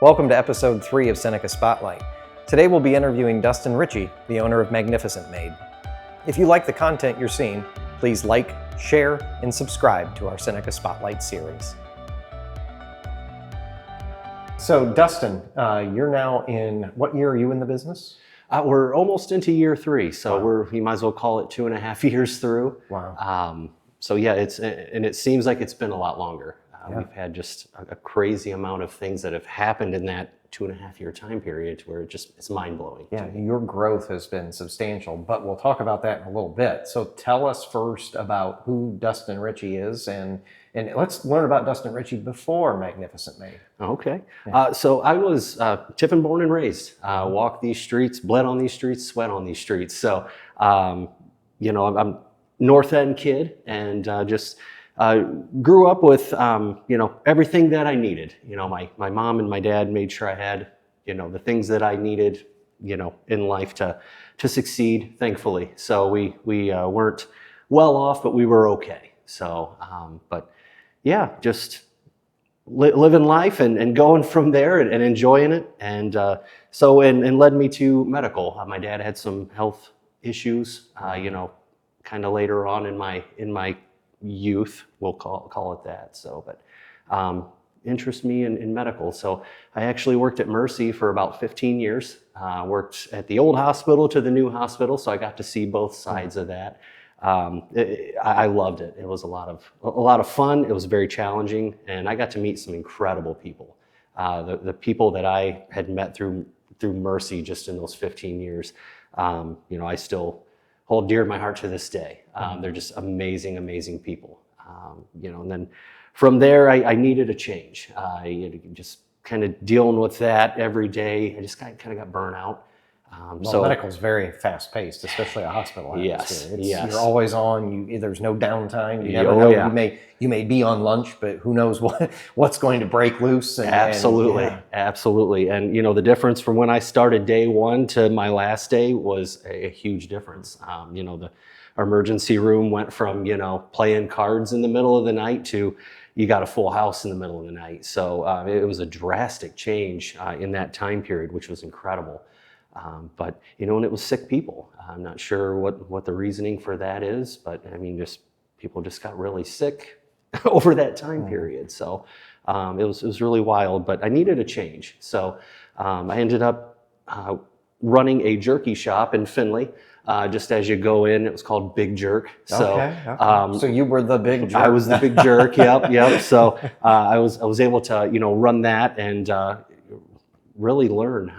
Welcome to episode 3 of Seneca Spotlight. Today we'll be interviewing Dustin Ritchie, the owner of Magnificent Maid. If you like the content you're seeing, please like, share, and subscribe to our Seneca Spotlight series. So Dustin, you're now in, what year are you in the business? We're almost into year 3, so we might as well call it 2.5 years through. Wow. So yeah, it seems like it's been a lot longer. We've had just a crazy amount of things that have happened in that 2.5 year time period where it's mind-blowing. Yeah, your growth has been substantial, but we'll talk about that in a little bit. So tell us first about who Dustin Ritchie is, and let's learn about Dustin Ritchie before Magnificent Maid. Okay. Yeah. So I was Tiffin born and raised, walked these streets, bled on these streets, sweat on these streets. So, I'm North End kid and just grew up with, everything that I needed. My mom and my dad made sure I had, the things that I needed, in life to succeed, thankfully. So we weren't well off, but we were okay. So, but yeah, just living life and going from there and enjoying it. And and led me to medical. My dad had some health issues, kind of later on in my youth, we'll call it that. So, but interest me in medical. So I actually worked at Mercy for about 15 years. Worked at the old hospital to the new hospital, so I got to see both sides of that. I loved it. It was a lot of fun. It was very challenging, and I got to meet some incredible people. The people that I had met through Mercy just in those 15 years, I still hold dear to my heart to this day. They're just amazing, amazing people. And then from there, I needed a change. Just kind of dealing with that every day. I just kind of got burnt out. Medical is very fast-paced, especially a hospital atmosphere. Yes. You're always on. There's no downtime. You never know. Yeah. You may be on lunch, but who knows what's going to break loose. Absolutely. And the difference from when I started day one to my last day was a huge difference. The emergency room went from playing cards in the middle of the night to you got a full house in the middle of the night. So it was a drastic change in that time period, which was incredible. But and it was sick people. I'm not sure what the reasoning for that is, but just people just got really sick over that time period. So it was really wild, but I needed a change. So I ended up running a jerky shop in Findlay. Just as you go in, it was called Big Jerk. So, okay. So you were the Big Jerk. I was the Big Jerk. Yep. So I was able to run that and really learn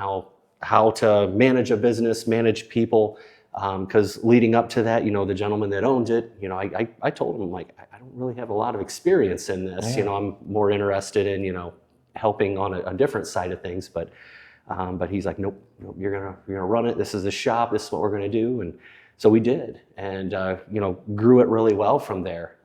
how to manage a business, manage people. Because leading up to that, the gentleman that owned it, I told him, I don't really have a lot of experience in this. Yeah. I'm more interested in, helping on a different side of things. But he's like, nope, you're gonna run it. This is the shop. This is what we're gonna do. And so we did, and grew it really well from there.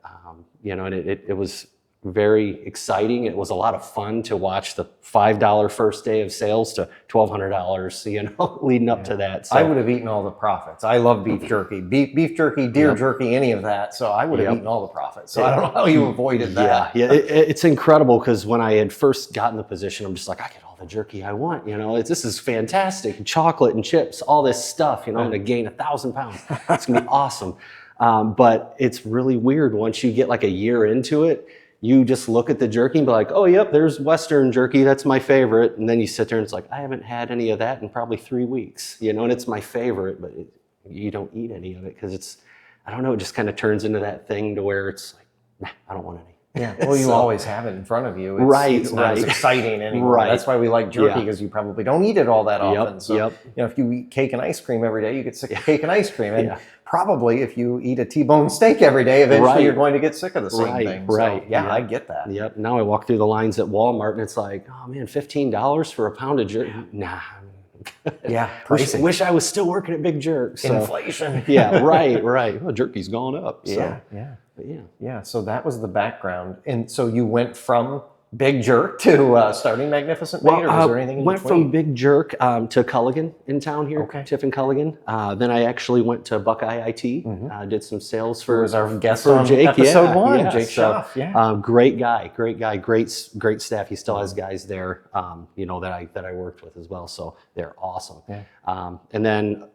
And it was very exciting. It was a lot of fun to watch the $5 first day of sales to $1,200, leading up to that. So I would have eaten all the profits. I love beef jerky, beef jerky, deer jerky, any of that. So I would have eaten all the profits. So I don't know how you avoided that. Yeah. It's incredible because when I had first gotten the position, I'm just like, I get all the jerky I want. This is fantastic. Chocolate and chips, all this stuff. I'm going to gain 1,000 pounds. It's going to be awesome. But it's really weird once you get like a year into it. You just look at the jerky and be like, oh, yep, there's Western jerky. That's my favorite. And then you sit there and it's like, I haven't had any of that in probably 3 weeks, and it's my favorite, but you don't eat any of it because it just kind of turns into that thing to where it's like, nah, I don't want any. Yeah, well, you always have it in front of you. It's not as exciting anymore. Right. That's why we like jerky, because you probably don't eat it all that often. So, Yep. If you eat cake and ice cream every day, you get sick of cake and ice cream. And probably if you eat a T-bone steak every day, eventually you're going to get sick of the same thing. Right. So, I get that. Yep. Now I walk through the lines at Walmart and it's like, oh man, $15 for a pound of jerky. Nah. Yeah. Wish I was still working at Big Jerk. So. Inflation. Right. Well, jerky's gone up. So. Yeah. So that was the background. And so you went from big jerk to starting Magnificent Maid, or was there anything in went between? from Big Jerk to Culligan in town here, Okay. Tiffin-Culligan. Then I actually went to Buckeye IT, did some sales for, was our guest for on Jake. episode 1, yeah. Jake So, Schaff. Yeah. great guy, great staff. He still has guys there, that I worked with as well. So they're awesome. Yeah. And then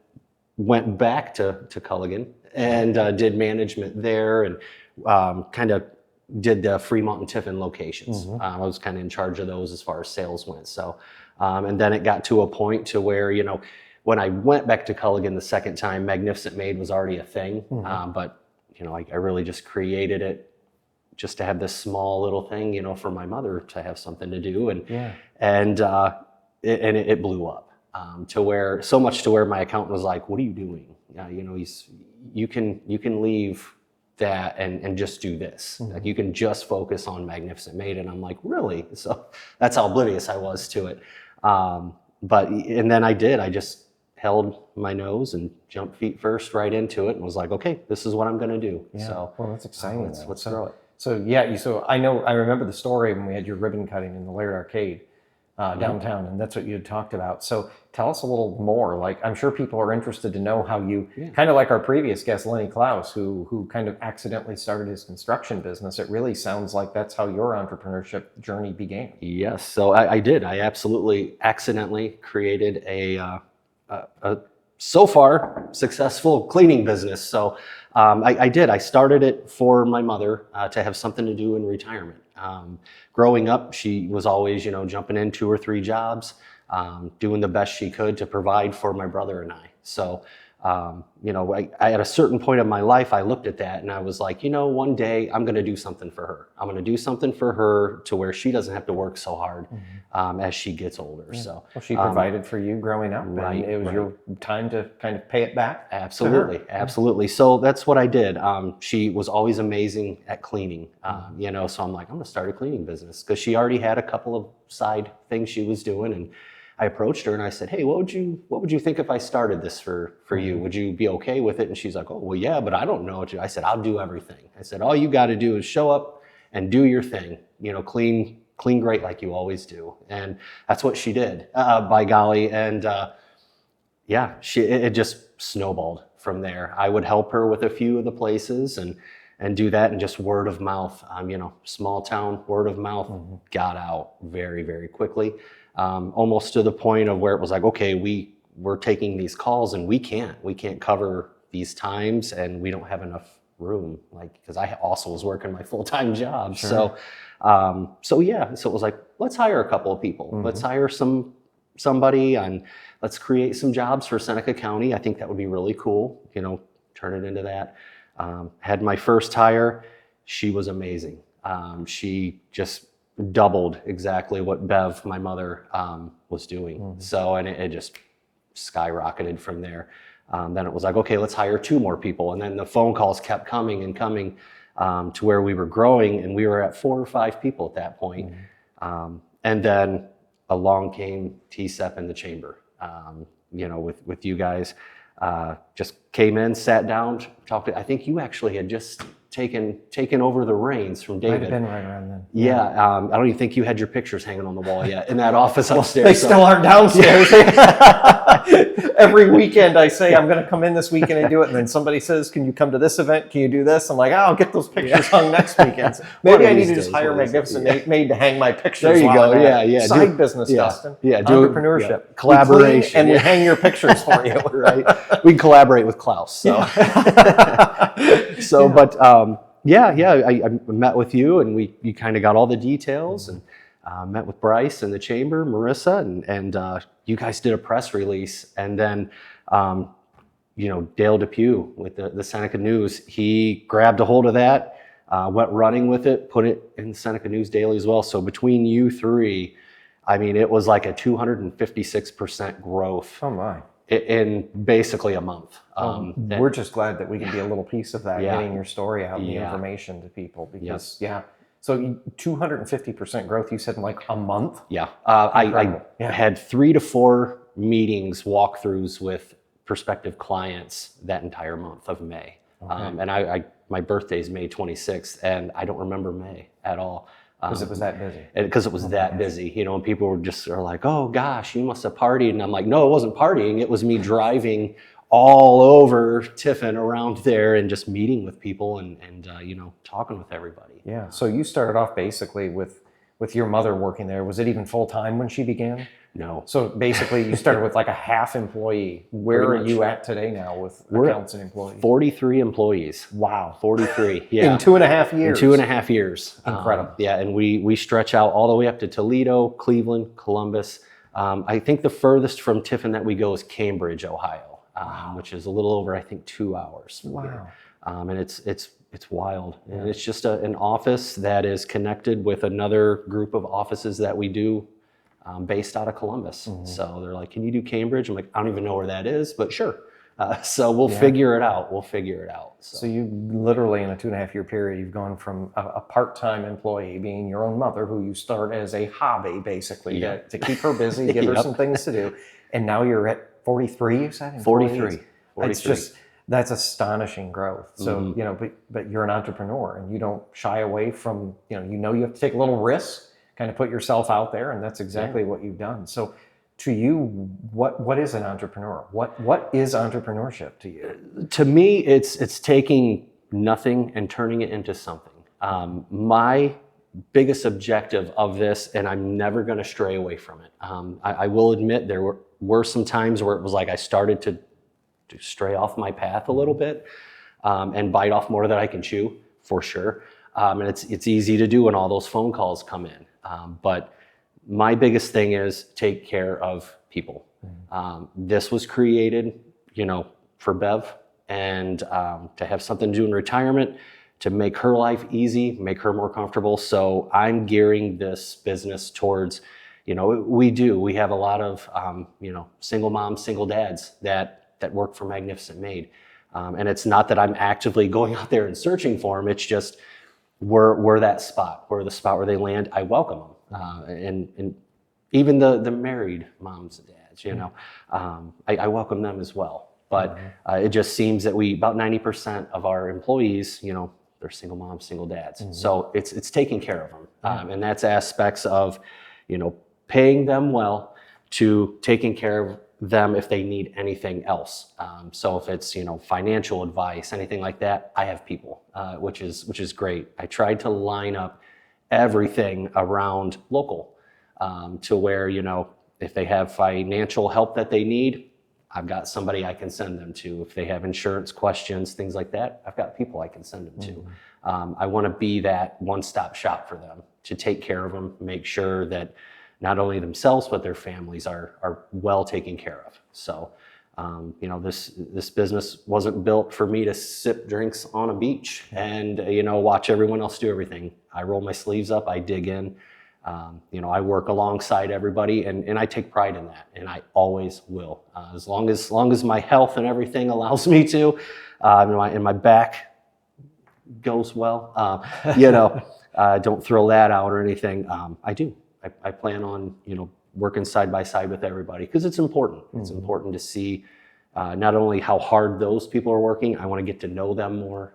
went back to Culligan and did management there, and kind of did the Fremont and Tiffin locations. I was kind of in charge of those as far as sales went. So, and then it got to a point to where, when I went back to Culligan the second time, Magnificent Maid was already a thing. But, I really just created it just to have this small little thing, for my mother to have something to do. And it blew up to where, so much to where my accountant was like, "What are you doing? You can leave that and just do this. Like, you can just focus on Magnificent Maid." And I'm like, "Really?" So that's how oblivious I was to it. And then I just held my nose and jumped feet first right into it and was like, "Okay, this is what I'm going to do." Yeah. So well, that's exciting. let's grow it. So yeah, so I remember the story when we had your ribbon cutting in the Laird Arcade downtown, and that's what you had talked about. So tell us a little more. Like, I'm sure people are interested to know how you, kind of like our previous guest, Lenny Klaus, who kind of accidentally started his construction business. It really sounds like that's how your entrepreneurship journey began. Yes, so I did. I absolutely accidentally created a so far successful cleaning business. So I did. I started it for my mother to have something to do in retirement. Growing up, she was always, jumping in 2 or 3 jobs, doing the best she could to provide for my brother and I. So, I at a certain point in my life, I looked at that and I was like, one day I'm going to do something for her. I'm going to do something for her to where she doesn't have to work so hard as she gets older. Yeah. So, well, she provided for you growing up, right, and it was your time to kind of pay it back. Absolutely. So that's what I did. She was always amazing at cleaning, so I'm like, I'm going to start a cleaning business, because she already had a couple of side things she was doing. And I approached her and I said, "Hey, what would you think if I started this for you? Would you be okay with it?" And she's like, "Oh, well, yeah, but I don't know what you." I said, "I'll do everything." I said, "All you got to do is show up and do your thing. Clean great like you always do." And that's what she did, by golly. And it just snowballed from there. I would help her with a few of the places and do that, and just word of mouth. Small town, word of mouth got out very, very quickly. Almost to the point of where it was like, okay, we're taking these calls and we can't cover these times, and we don't have enough room, because I also was working my full-time job. Sure. So it was like, let's hire a couple of people. Let's hire somebody, and let's create some jobs for Seneca County. I think that would be really cool, turn it into that. Had my first hire. She was amazing. She just doubled exactly what Bev, my mother, was doing. So, and it just skyrocketed from there. Then it was like, okay, let's hire 2 more people. And then the phone calls kept coming and coming, to where we were growing, and we were at 4 or 5 people at that point. And then along came TSEP in the chamber, with you guys. Just came in, sat down, talked to, I think you actually had just taken over the reins from David. Might have been right around then. Yeah, I don't even think you had your pictures hanging on the wall yet in that office upstairs. They still aren't downstairs. Every weekend I say, I'm going to come in this weekend and do it. And then somebody says, "Can you come to this event? Can you do this?" I'm like, "I'll get those pictures hung next weekend." Maybe I need to just hire Magnificent Maid to hang my pictures. There you go. Yeah. Side business, Dustin. Yeah. Entrepreneurship. Collaboration. And we hang your pictures for you. Right. We can collaborate with Klaus. So, but I met with you, and you kind of got all the details, and met with Bryce in the chamber, Marissa, and you guys did a press release. And then, Dale Depew with the Seneca News, he grabbed a hold of that, went running with it, put it in the Seneca News Daily as well. So between you 3, I mean, it was like a 256% growth. Oh my. In basically a month. We're just glad that we can be a little piece of that, getting your story out and the information to people, because so 250% growth, you said, in like a month? Yeah. I had 3 to 4 meetings, walkthroughs with prospective clients that entire month of May. Okay. And my birthday is May 26th, and I don't remember May at all. Because it was that busy. Because it was that busy, you know, and people are like, oh gosh, you must have partied. And I'm like, no, it wasn't partying. It was me driving all over Tiffin around there and just meeting with people and you know, talking with everybody. Yeah. So you started off basically with your mother working there. Was it even full time when she began? No. So basically you started with like a half employee. Where are you at today now with accounts and employees? 43 employees. Wow. 43. Yeah. In 2.5 years. In 2.5 years. Incredible. Yeah. And we stretch out all the way up to Toledo, Cleveland, Columbus. I think the furthest from Tiffin that we go is Cambridge, Ohio, which is a little over, I think, 2 hours. From here. And it's wild. Yeah. And it's just an office that is connected with another group of offices that we do based out of Columbus. So they're like, can you do Cambridge? I'm like, I don't even know where that is, but sure. So we'll figure it out. We'll figure it out. So you literally in a 2.5 year period, you've gone from a part-time employee being your own mother, who you start as a hobby, basically, to keep her busy, give her some things to do. And now you're at 43, you said? 43. That's astonishing growth. So, you know, but you're an entrepreneur and you don't shy away from, you know you have to take a little risk, kind of put yourself out there, and that's exactly what you've done. So to you, what is an entrepreneur? What is entrepreneurship to you? To me, it's taking nothing and turning it into something. My biggest objective of this, and I'm never going to stray away from it. I will admit there were some times where it was like I started to stray off my path a little bit and bite off more than I can chew, for sure. And it's easy to do when all those phone calls come in. But my biggest thing is take care of people. This was created, you know, for Bev and to have something to do in retirement, to make her life easy, make her more comfortable. So I'm gearing this business towards, you know, we have a lot of, you know, single moms, single dads that work for Magnificent Maid. And it's not that I'm actively going out there and searching for them. It's just we're that spot. We're the spot where they land. I welcome them. And even the married moms and dads, you know, I welcome them as well. But it just seems that about 90% of our employees, you know, they're single moms, single dads. So it's taking care of them. And that's aspects of, you know, paying them well to taking care of them if they need anything else. So if it's, you know, financial advice, anything like that, I have people, which is great. I tried to line up everything around local to where, you know, if they have financial help that they need, I've got somebody I can send them to. If they have insurance questions, things like that, I've got people I can send them to. I want to be that one-stop shop for them, to take care of them, make sure that not only themselves, but their families are well taken care of. So, you know, this business wasn't built for me to sip drinks on a beach and, you know, watch everyone else do everything. I roll my sleeves up, I dig in. You know, I work alongside everybody, and I take pride in that, and I always will. As long as my health and everything allows me to, and my back goes well, you know, don't throw that out or anything. I do. I plan on, you know, working side by side with everybody, because it's important. It's important to see not only how hard those people are working, I want to get to know them more,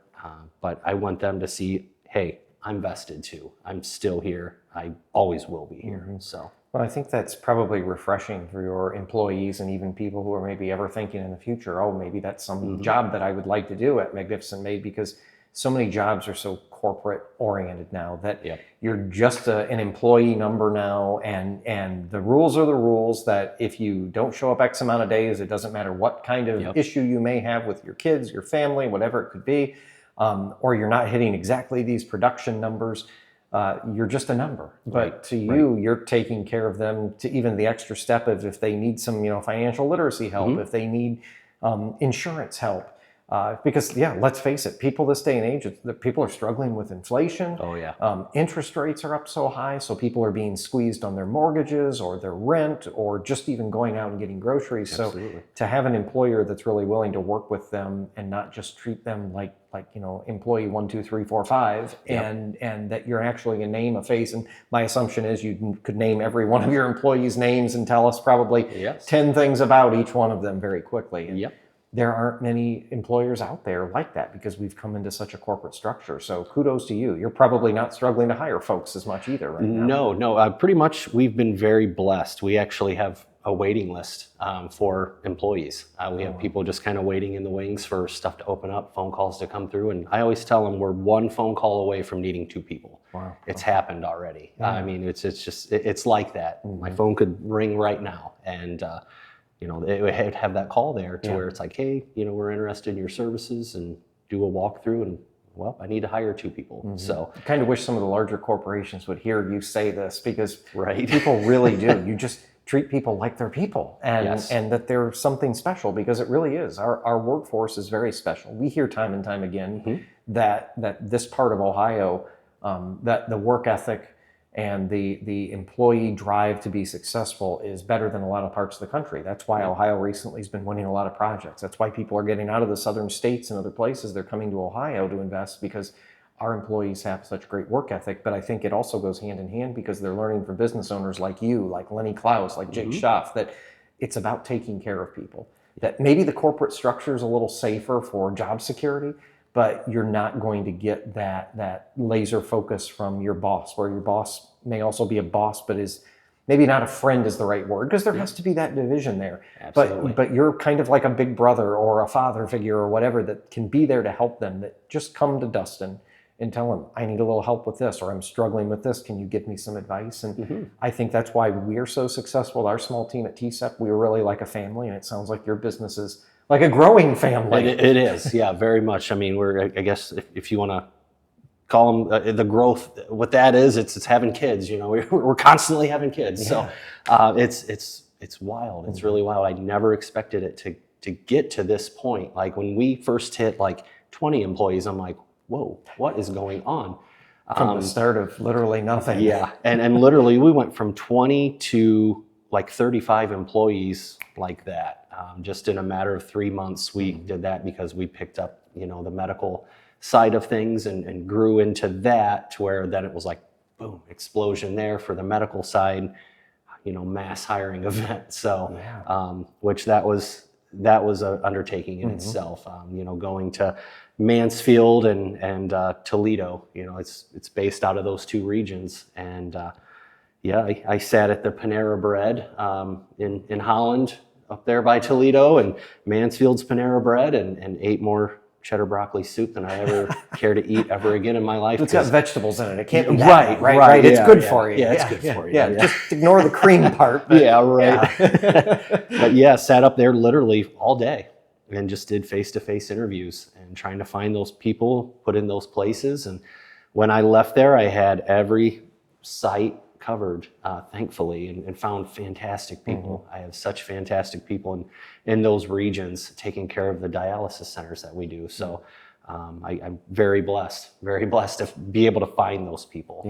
but I want them to see, hey, I'm vested too. I'm still here. I always will be here. So, well, I think that's probably refreshing for your employees and even people who are maybe ever thinking in the future, oh, maybe that's some job that I would like to do at Magnificent Maid, because so many jobs are so corporate oriented now that you're just an employee number now, and the rules are the rules, that if you don't show up X amount of days, it doesn't matter what kind of issue you may have with your kids, your family, whatever it could be, or you're not hitting exactly these production numbers, you're just a number. But to you, you're taking care of them to even the extra step of if they need some, you know, financial literacy help, if they need insurance help. Because let's face it, people this day and age, people are struggling with inflation. Oh yeah. Interest rates are up so high, so people are being squeezed on their mortgages or their rent, or just even going out and getting groceries. Absolutely. So to have an employer that's really willing to work with them and not just treat them like you know, employee 1, 2, 3, 4, 5, and that you're actually a name, a face. And my assumption is you could name every one of your employees' names and tell us probably 10 things about each one of them very quickly. there aren't many employers out there like that because we've come into such a corporate structure. So kudos to you. You're probably not struggling to hire folks as much either right now. No. Pretty much we've been very blessed. We actually have a waiting list for employees. We have people just kind of waiting in the wings for stuff to open up, phone calls to come through. And I always tell them we're one phone call away from needing 2 people. Wow. It's happened already. I mean, it's like that. My phone could ring right now, and it would have that call there to where it's like, hey, we're interested in your services, and do a walkthrough, and well, I need to hire 2 people. So I kind of wish some of the larger corporations would hear you say this, because right. people really do. You just treat people like they're people, and Yes. and that they're something special, because it really is. Our workforce is very special. We hear time and time again that this part of Ohio, that the work ethic and the employee drive to be successful is better than a lot of parts of the country. That's why Ohio recently has been winning a lot of projects. That's why people are getting out of the southern states and other places. They're coming to Ohio to invest, because our employees have such great work ethic. But I think it also goes hand in hand because they're learning from business owners like you, like Lenny Klaus, like Jake Schaff, that it's about taking care of people. That maybe the corporate structure is a little safer for job security, but you're not going to get that laser focus from your boss, where your boss may also be a boss, but is maybe not a friend is the right word, because there has to be that division there. Absolutely. But you're kind of like a big brother or a father figure or whatever that can be there to help them, that just come to Dustin and tell him, I need a little help with this, or I'm struggling with this. Can you give me some advice? And I think that's why we're so successful. Our small team at TSEP, we were really like a family, and it sounds like your business is like a growing family. It is, yeah, very much. I mean, I guess if you want to call them the growth, what that is, it's having kids. We're constantly having kids, so it's wild. It's really wild. I never expected it to get to this point. Like when we first hit like 20 employees, I'm like, whoa, what is going on? From the start of literally nothing. Yeah, and literally we went from 20 to like 35 employees like that. Just in a matter of 3 months, we did that because we picked up, the medical side of things and grew into that, to where then it was like, boom, explosion there for the medical side, mass hiring event. So, which that was an undertaking in itself. Going to Mansfield and Toledo, it's based out of those 2 regions. And I sat at the Panera Bread in Holland, up there by Toledo, and Mansfield's Panera Bread, and ate more cheddar broccoli soup than I ever care to eat ever again in my life. It's got vegetables in it. It can't be bad, right. It's good for you. Yeah, it's good for you. Yeah, just ignore the cream part. But, yeah, right. But sat up there literally all day and just did face-to-face interviews and trying to find those people, put in those places. And when I left there, I had every site covered, thankfully, and found fantastic people. I have such fantastic people in those regions taking care of the dialysis centers that we do. So I'm very blessed to be able to find those people.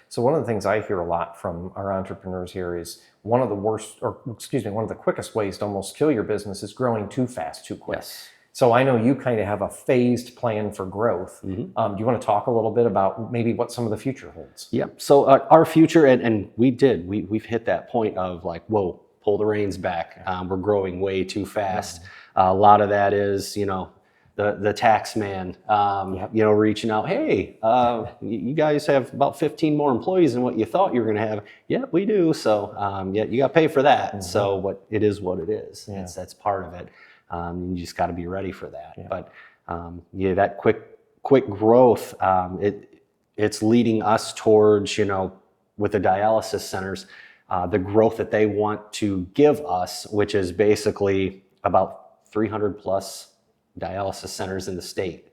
So one of the things I hear a lot from our entrepreneurs here is one of the quickest ways to almost kill your business is growing too fast, too quick. Yes. So I know you kind of have a phased plan for growth. Do you want to talk a little bit about maybe what some of the future holds? Yeah. So our future, and we've hit that point of like, whoa, pull the reins back. We're growing way too fast. A lot of that is, the tax man, reaching out. Hey, you guys have about 15 more employees than what you thought you were going to have. Yeah, we do. So you got to pay for that. So what it is. That's part of it. You just got to be ready for that. But that quick growth, it's leading us towards, with the dialysis centers, the growth that they want to give us, which is basically about 300 plus dialysis centers in the state,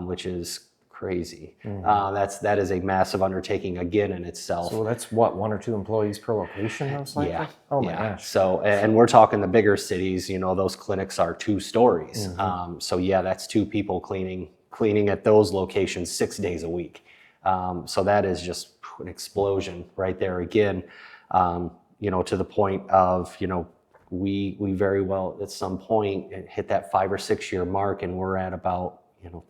which is crazy. That is a massive undertaking again in itself. So that's what, 1 or 2 employees per location, most likely? Yeah. Oh my gosh. So, and we're talking the bigger cities, those clinics are 2 stories. So that's 2 people cleaning at those locations 6 days a week. So that is just an explosion right there again, to the point of, we very well at some point hit that 5 or 6 year mark, and we're at about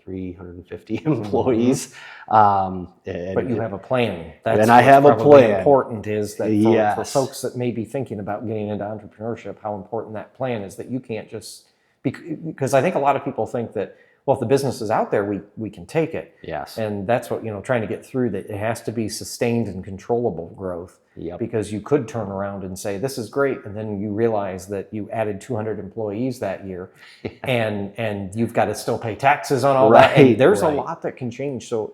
350 employees. But you have a plan. And I have a plan. Important is that for folks that may be thinking about getting into entrepreneurship, how important that plan is, that you can't just because I think a lot of people think that, well, if the business is out there, we can take it. Yes. And that's what, trying to get through that. It has to be sustained and controllable growth. Yep. Because you could turn around and say, this is great. And then you realize that you added 200 employees that year and you've got to still pay taxes on all that. And there's a lot that can change. So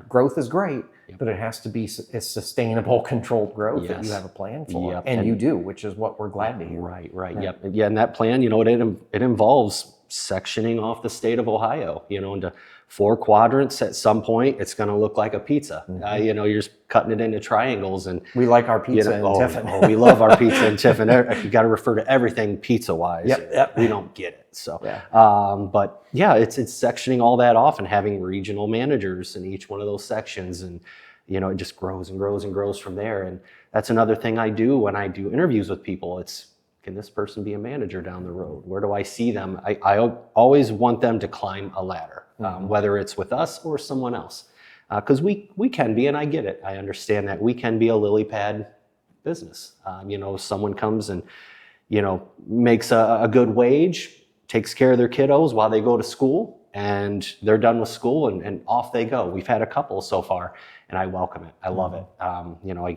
growth is great, but it has to be a sustainable, controlled growth that you have a plan for. And you do, which is what we're glad to hear. Right. Yeah. And that plan, it involves sectioning off the state of Ohio, into 4 quadrants. At some point, it's going to look like a pizza. You're just cutting it into triangles, and we like our pizza in Tiffin. We love our pizza in Tiffin. You got to refer to everything pizza-wise. Yep. We don't get it. So, but yeah, it's sectioning all that off and having regional managers in each one of those sections, and it just grows and grows and grows from there. And that's another thing I do when I do interviews with people. It's, can this person be a manager down the road? Where do I see them? I always want them to climb a ladder, whether it's with us or someone else. Because we can be, and I get it. I understand that we can be a lily pad business. Someone comes and, makes a good wage, takes care of their kiddos while they go to school, and they're done with school and off they go. We've had a couple so far, and I welcome it. I love it. I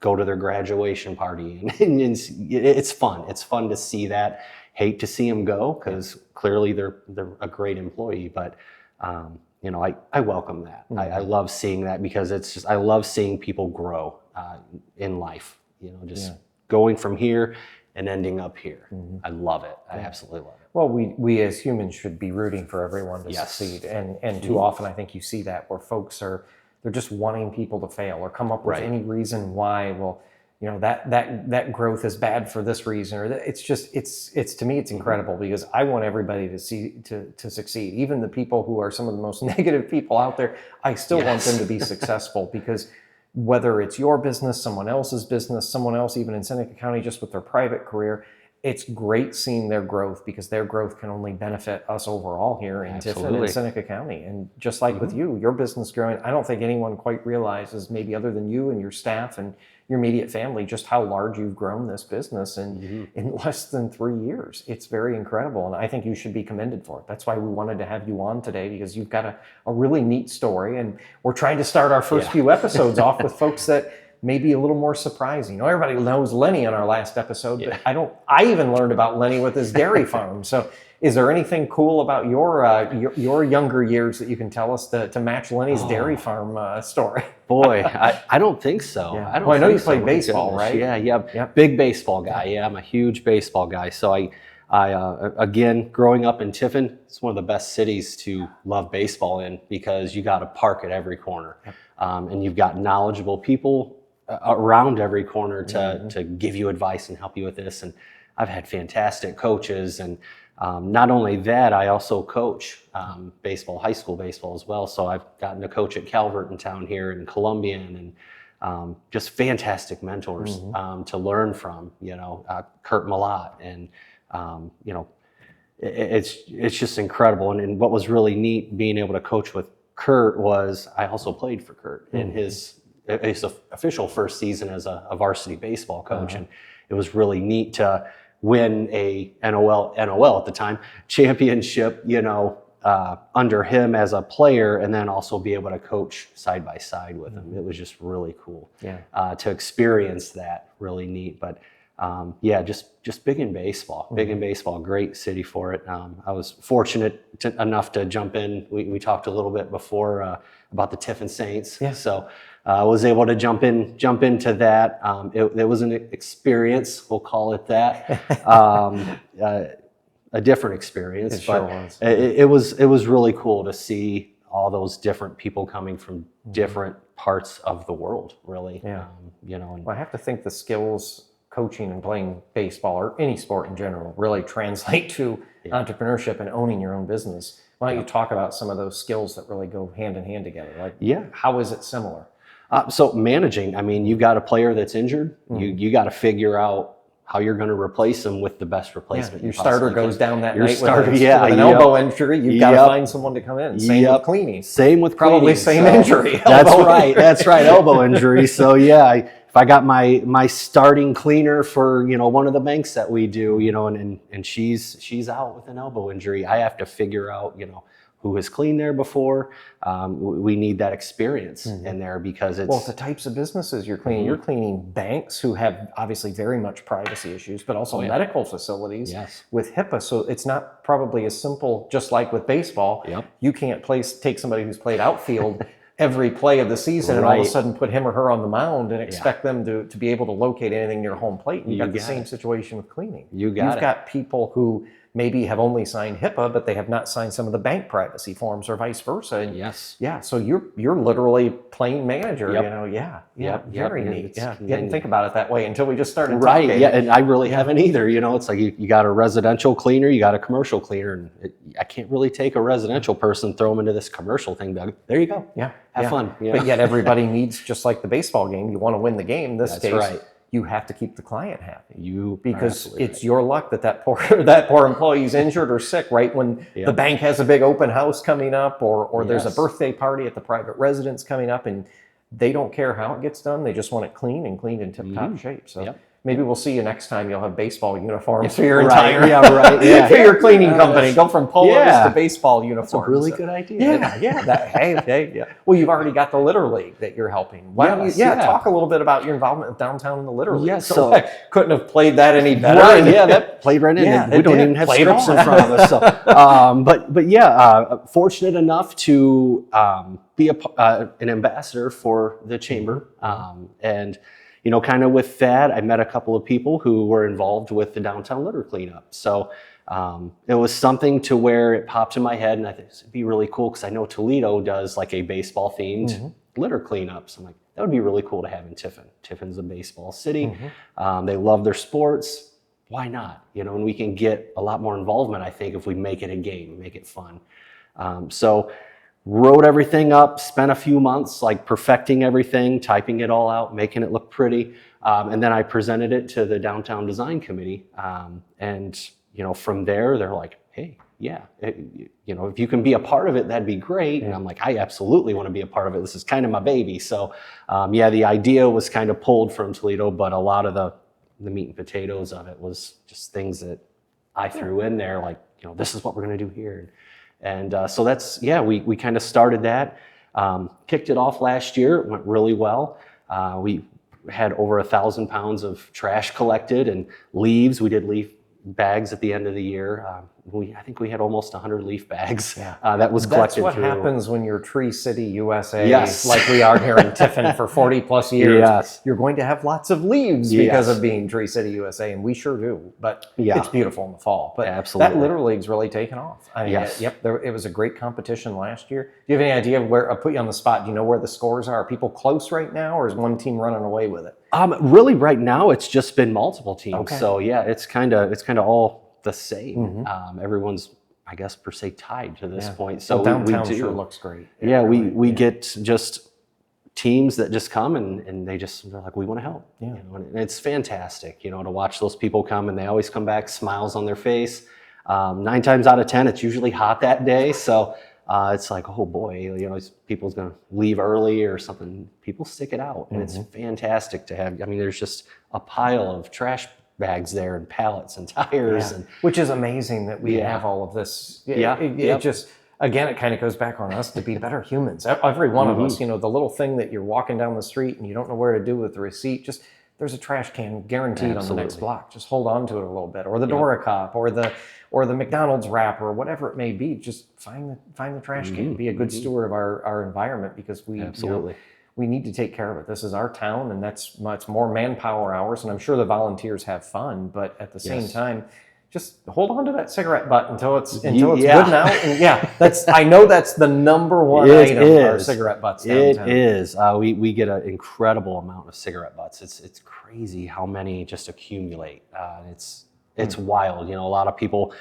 go to their graduation party, and it's fun. It's fun to see that. Hate to see them go, because clearly they're a great employee, but I welcome that. I love seeing that, because I love seeing people grow in life. Going from here and ending up here. I love it. I absolutely love it. Well, we as humans should be rooting for everyone to succeed, and too often I think you see that where folks they're just wanting people to fail or come up with any reason why. Well, that growth is bad for this reason, or it's to me it's incredible, because I want everybody to succeed. Even the people who are some of the most negative people out there, I still want them to be successful, because whether it's your business, someone else's business, someone else even in Seneca County just with their private career, it's great seeing their growth, because their growth can only benefit us overall here in Tiffin and Seneca County. And just like with you, your business growing, I don't think anyone quite realizes, maybe other than you and your staff and your immediate family, just how large you've grown this business in less than 3 years. It's very incredible, and I think you should be commended for it. That's why we wanted to have you on today, because you've got a really neat story, and we're trying to start our first few episodes off with folks that maybe a little more surprising. Everybody knows Lenny on our last episode, but I even learned about Lenny with his dairy farm. So is there anything cool about your younger years that you can tell us to match Lenny's dairy farm story? Boy, I don't think so. I know you played baseball, right? Yeah. Big baseball guy. Yeah, I'm a huge baseball guy. So I again, growing up in Tiffin, it's one of the best cities to love baseball in, because you got a park at every corner. And you've got knowledgeable people around every corner to give you advice and help you with this. And I've had fantastic coaches, and not only that, I also coach baseball, high school baseball as well. So I've gotten to coach at Calvert in town here in Columbian, and just fantastic mentors to learn from, Kurt Malott, and it's just incredible. And what was really neat being able to coach with Kurt was I also played for Kurt in his official first season as a varsity baseball coach. And it was really neat to win a NOL at the time championship, under him as a player, and then also be able to coach side by side with him. It was just really cool to experience that. Really neat. But just big in baseball, great city for it. I was fortunate enough to jump in. We talked a little bit before about the Tiffin Saints. So I was able to jump into that. It was an experience, we'll call it that. A different experience. It sure was. It was really cool to see all those different people coming from different parts of the world, really. Well, I have to think the skills coaching and playing baseball, or any sport in general, really translate to entrepreneurship and owning your own business. Why don't you talk about some of those skills that really go hand in hand together? How is it similar? So managing, you've got a player that's injured. You got to figure out how you're going to replace them with the best replacement. Your starter goes down that Your night starter, with an yep. elbow injury. You've got to find someone to come in. Same with cleaning. Same with probably cleaning. Same injury. That's right, elbow injury. So yeah, if I got my starting cleaner for one of the banks that we do, and she's out with an elbow injury, I have to figure out who has cleaned there before. We need that experience in there because it's the types of businesses you're cleaning. You're cleaning banks who have obviously very much privacy issues, but also medical facilities with HIPAA. So it's not probably as simple, just like with baseball. You can't take somebody who's played outfield every play of the season and all of a sudden put him or her on the mound and expect them to be able to locate anything near home plate. And you've got the same situation with cleaning. You've got people who maybe have only signed HIPAA, but they have not signed some of the bank privacy forms or vice versa. And so you're literally playing manager, very neat. Didn't think about it that way until we just started talking. And I really haven't either. It's like you got a residential cleaner, you got a commercial cleaner, and I can't really take a residential person, throw them into this commercial thing. There you go. Have fun. But yet everybody needs, just like the baseball game, you want to win the game. This case, you have to keep the client happy. Because it's your luck that poor employee's injured or sick right when the bank has a big open house coming up, or there's a birthday party at the private residence coming up, and they don't care how it gets done. They just want it cleaned in tip-top shape. So maybe we'll see you next time. You'll have baseball uniforms for your entire for your cleaning company. Go from polos to baseball uniforms. That's a really good idea. Well, you've already got the Litter League that you're helping. Why don't you talk a little bit about your involvement with downtown in the Litter League? So couldn't have played that any better. That played right in. We don't even have scripts in front of us. So, fortunate enough to be an ambassador for the chamber, and kind of with that, I met a couple of people who were involved with the downtown litter cleanup. So it was something to where it popped in my head, and I think it'd be really cool because I know Toledo does like a baseball themed litter cleanup. So I'm like, that would be really cool to have in Tiffin. Tiffin's a baseball city. They love their sports. Why not? And we can get a lot more involvement, I think, if we make it a game, make it fun. So wrote everything up, spent a few months like perfecting everything, typing it all out, making it look pretty. And then I presented it to the downtown design committee. And from there, they're like, hey, if you can be a part of it, that'd be great. And I'm like, I absolutely want to be a part of it. This is kind of my baby. So the idea was kind of pulled from Toledo, but a lot of the meat and potatoes of it was just things that I threw in there, like, this is what we're going to do here. And so that's, we kind of started that, kicked it off last year. It went really well. We had over 1,000 pounds of trash collected and leaves. We did leaf bags at the end of the year. I think we had almost 100 leaf bags that was collected. That's what happens when you're Tree City, USA, like we are here in Tiffin for 40 plus years. You're going to have lots of leaves because of being Tree City, USA, and we sure do. But it's beautiful in the fall. But that Litter League's really taken off. It was a great competition last year. Do you have any idea of where? I'll put you on the spot. Do you know where the scores are? Are people close right now, or is one team running away with it? Really, right now it's just been multiple teams. Okay. So it's kind of all the same. Everyone's, I guess, per se tied to this point. So downtown sure looks great. We get just teams that just come and they're like, we want to help. And it's fantastic, to watch those people come, and they always come back, smiles on their face. 9 times out of 10, it's usually hot that day. So it's like, oh boy, people's going to leave early or something. People stick it out, and it's fantastic to have. I mean, there's just a pile of trash bags there and pallets and tires, which is amazing that we have all of this. It just, again, it kind of goes back on us to be better humans. Every one of us, the little thing that you're walking down the street and you don't know where to do with the receipt, just there's a trash can guaranteed on the next block. Just hold on to it a little bit, or the Dora-Cop, or the McDonald's wrapper, or whatever it may be. Just find the trash can. Be a good steward of our environment, because we we need to take care of it. This is our town, and that's much more manpower hours, and I'm sure the volunteers have fun, but at the same time, just hold on to that cigarette butt until it's good now. And I know that's the number one item, are cigarette butts downtown. It is. We get an incredible amount of cigarette butts. It's crazy how many just accumulate. It's wild. A lot of people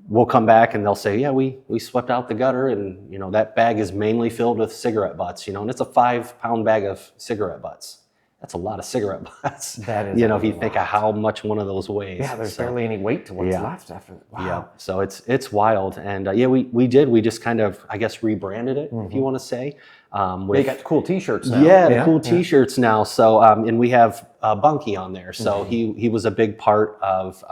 will come back and they'll say, we swept out the gutter, and that bag is mainly filled with cigarette butts, and it's a 5-pound bag of cigarette butts. that's a lot of cigarette butts. That is, if you think of how much one of those weighs. Yeah, there's barely any weight to what's left after. Wow. Yeah, so it's wild, and we just kind of, I guess, rebranded it, if you want to say. They got cool T-shirts now. Yeah, cool T-shirts now. So and we have Bunky on there. So he was a big part of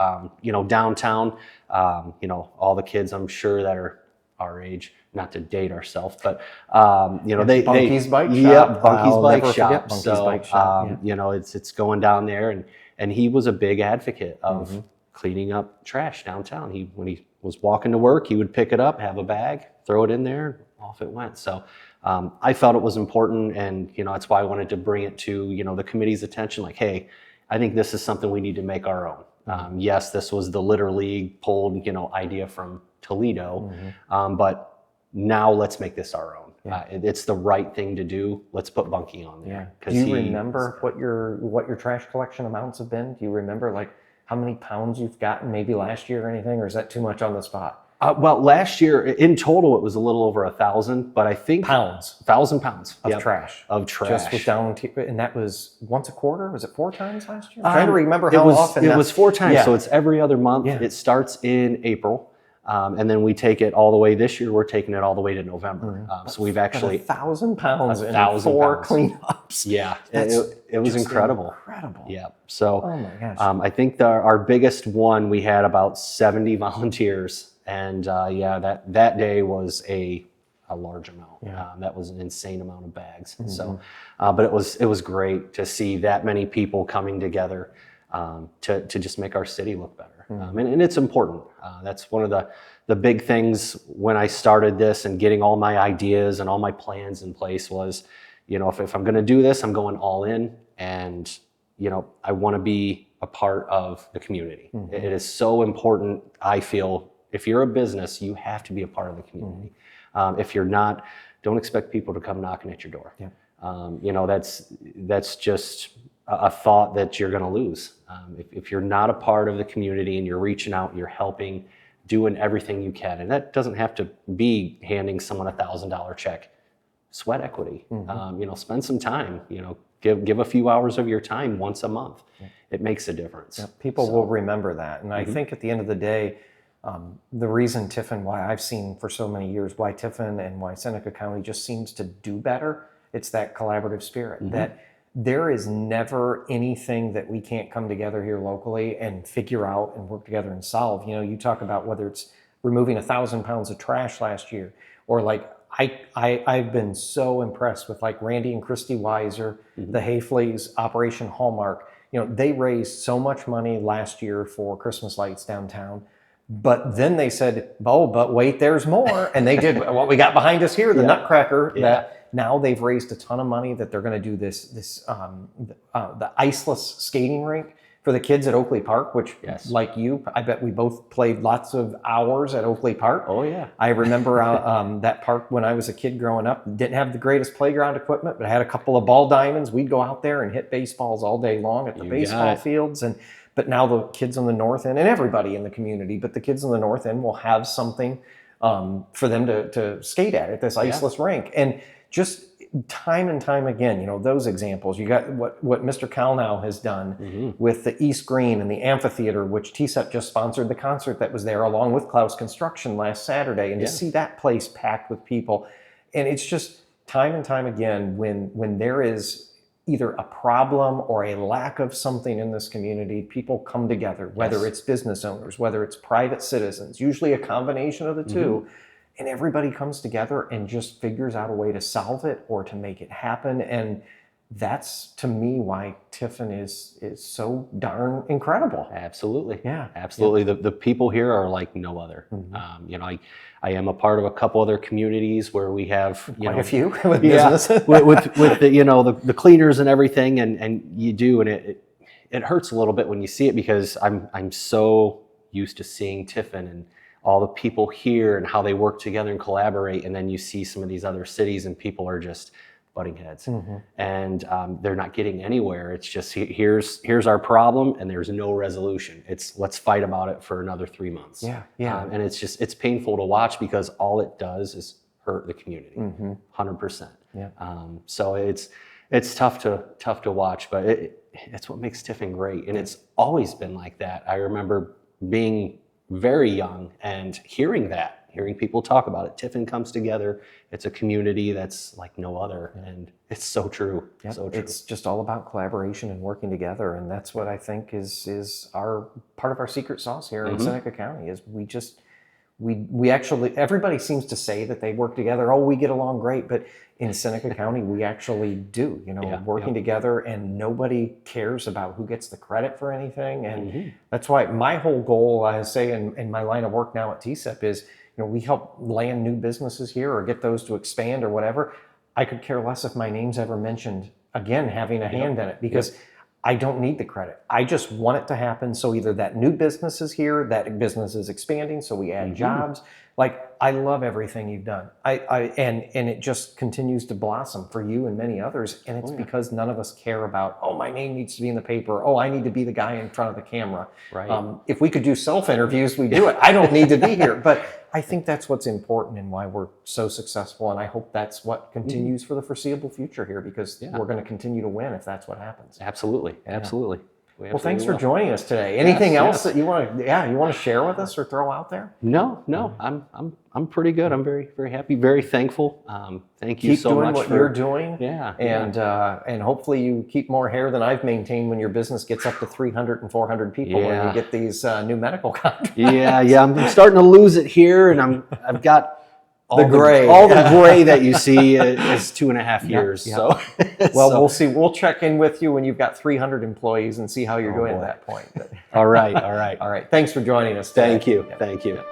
downtown. All the kids, I'm sure, that are our age, not to date ourselves, but Bunky's Bike Shop. Yeah, Bunky's I'll Bike never Shop. forget Bunky's Bike Shop. It's going down there, and he was a big advocate of cleaning up trash downtown. When he was walking to work, he would pick it up, have a bag, throw it in there, off it went. So I felt it was important, and that's why I wanted to bring it to the committee's attention. Like, hey, I think this is something we need to make our own. Yes, this was the Litter League pulled idea from Toledo, but now let's make this our own. It's the right thing to do. Let's put Bunky on there. Do you remember what your trash collection amounts have been? Do you remember like how many pounds you've gotten maybe last year or anything, or is that too much on the spot? Well, last year in total it was a little over 1,000, but I think 1,000 pounds of trash. Just with and that was once a quarter. Was it 4 times last year? I'm trying to remember how often. It was 4 times, so it's every other month. It starts in April, and then we take it all the way. This year we're taking it all the way to November. So we've actually 1,000 pounds in 4 cleanups. Yeah, it was incredible. Yeah. So oh my gosh. I think our biggest one, we had about 70 volunteers. And that day was a large amount. That was an insane amount of bags. So, but it was great to see that many people coming together to just make our city look better. And it's important. That's one of the big things when I started this and getting all my ideas and all my plans in place was, if I'm going to do this, I'm going all in, and I want to be a part of the community. It is so important, I feel. If you're a business, you have to be a part of the community. If you're not, don't expect people to come knocking at your door. That's just a thought that you're going to lose. If you're not a part of the community and you're reaching out, you're helping, doing everything you can, and that doesn't have to be handing someone $1,000 check. Sweat equity. Spend some time. Give a few hours of your time once a month. It makes a difference. People will remember that, and I think at the end of the day. The reason Tiffin, why I've seen for so many years, why Tiffin and why Seneca County just seems to do better, it's that collaborative spirit, that there is never anything that we can't come together here locally and figure out and work together and solve. You talk about whether it's removing 1,000 pounds of trash last year, or like I've been so impressed with like Randy and Christy Weiser, the Hayfleys, Operation Hallmark. They raised so much money last year for Christmas lights downtown. But then they said, "Oh, but wait, there's more." And they did what we got behind us here, the Nutcracker. That now they've raised a ton of money that they're going to do the iceless skating rink for the kids at Oakley Park. Which, like you, I bet we both played lots of hours at Oakley Park. Oh yeah, I remember that park when I was a kid growing up. Didn't have the greatest playground equipment, but I had a couple of ball diamonds. We'd go out there and hit baseballs all day long at the baseball fields and. But now the kids on the north end, and everybody in the community, but the kids on the north end will have something for them to skate at this iceless rink. And just time and time again, those examples. You got what Mr. Kalnow has done with the East Green and the amphitheater, which TSEP just sponsored the concert that was there along with Klaus Construction last Saturday. And to see that place packed with people. And it's just time and time again when there is either a problem or a lack of something in this community, people come together, whether it's business owners, whether it's private citizens, usually a combination of the two, and everybody comes together and just figures out a way to solve it or to make it happen. And that's, to me, why Tiffin is so darn incredible. Absolutely. Yeah. Absolutely. The people here are like no other. I am a part of a couple other communities where we have quite a few with business. with the the cleaners and everything, and you do, and it hurts a little bit when you see it, because I'm so used to seeing Tiffin and all the people here and how they work together and collaborate, and then you see some of these other cities and people are just butting heads, and they're not getting anywhere. It's just here's our problem, and there's no resolution. It's let's fight about it for another 3 months. And it's painful to watch, because all it does is hurt the community, 100%. So it's tough to watch, but it's what makes Tiffin great, and it's always been like that. I remember being very young and hearing people talk about it. Tiffin comes together. It's a community that's like no other, and it's so true. Yep. So true. It's just all about collaboration and working together, and that's what I think is our part of our secret sauce here in Seneca County. Is we actually, everybody seems to say that they work together. Oh, we get along great, but in Seneca County, we actually do. Working together, and nobody cares about who gets the credit for anything. And that's why my whole goal, I say in my line of work now at TSEP, is we help land new businesses here or get those to expand or whatever. I could care less if my name's ever mentioned again, having a hand in it, because I don't need the credit. I just want it to happen. So either that new business is here, that business is expanding, so we add jobs. Like, I love everything you've done. And it just continues to blossom for you and many others. And it's because none of us care about, oh, my name needs to be in the paper. Oh, I need to be the guy in front of the camera. Right. If we could do self-interviews, we do it. I don't need to be here. But I think that's what's important and why we're so successful. And I hope that's what continues for the foreseeable future here, because we're going to continue to win if that's what happens. Absolutely. Absolutely. Well, thanks for joining us today. Anything else that you want to share with us or throw out there? No. I'm pretty good. I'm very, very happy, very thankful. Thank you so much. Keep doing what you're doing. Yeah. And hopefully you keep more hair than I've maintained when your business gets up to 300 and 400 people when you get these new medical contracts. Yeah. I'm starting to lose it here, and I've got all the gray that you see is 2.5 years. So, well, we'll see. We'll check in with you when you've got 300 employees and see how you're doing at that point. All right. Thanks for joining us today. Thank you.